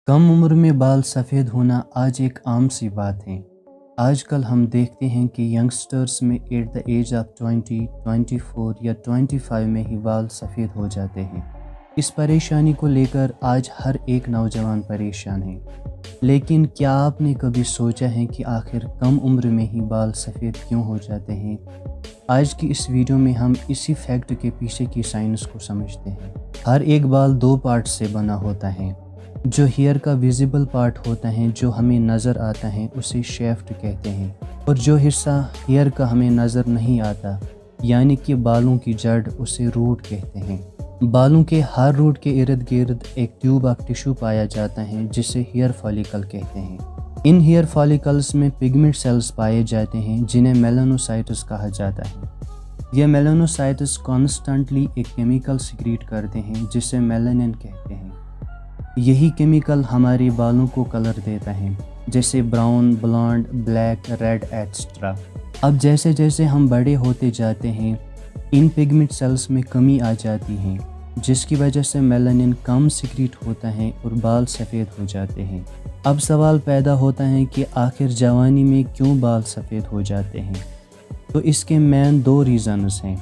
कम उम्र में बाल सफ़ेद होना आज एक आम सी बात है। आजकल हम देखते हैं कि यंगस्टर्स में एट द एज ऑफ 20, 24 या 25 में ही बाल सफ़ेद हो जाते हैं। इस परेशानी को लेकर आज हर एक नौजवान परेशान है। लेकिन क्या आपने कभी सोचा है कि आखिर कम उम्र में ही बाल सफ़ेद क्यों हो जाते हैं? आज की इस वीडियो में हम इसी फैक्ट के पीछे की साइंस को समझते हैं। हर एक बाल दो पार्ट से बना होता है। जो हेयर का विजिबल पार्ट होता है, जो हमें नज़र आता है, उसे शैफ्ट कहते हैं, और जो हिस्सा हेयर का हमें नज़र नहीं आता यानी कि बालों की जड़, उसे रूट कहते हैं। बालों के हर रूट के इर्द गिर्द एक ट्यूब ऑफ टिश्यू पाया जाता है जिसे हेयर फॉलिकल कहते हैं। इन हेयर फॉलिकल्स में पिगमेंट सेल्स पाए जाते हैं जिन्हें मेलानोसाइट्स कहा जाता है। ये मेलानोसाइट्स कॉन्स्टेंटली एक केमिकल सिक्रीट करते हैं जिसे मेलानिन कहते हैं। यही केमिकल हमारे बालों को कलर देता है, जैसे brown, blonde, black, red etcetera. अब जैसे जैसे हम बड़े होते जाते हैं, इन पिगमेंट सेल्स में कमी आ जाती है, जिसकी वजह से मेलानिन कम सिक्रीट होता है और बाल सफ़ेद हो जाते हैं। अब सवाल पैदा होता है कि आखिर जवानी में क्यों बाल सफ़ेद हो जाते हैं? तो इसके मेन दो रीज़न्स हैं।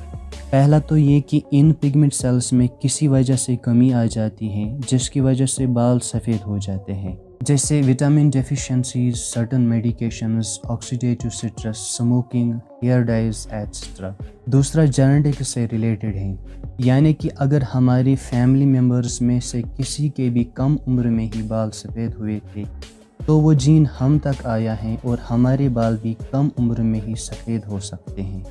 पहला तो ये कि इन पिगमेंट सेल्स में किसी वजह से कमी आ जाती है, जिसकी वजह से बाल सफ़ेद हो जाते हैं, जैसे vitamin deficiencies, certain medications, oxidative stress, smoking, hair dyes etcetera. दूसरा जेनेटिक से रिलेटेड है, यानी कि अगर हमारी फैमिली मेम्बर्स में से किसी के भी कम उम्र में ही बाल सफ़ेद हुए थे तो वो जीन हम तक आया है और हमारे बाल भी कम उम्र में ही सफ़ेद हो सकते हैं।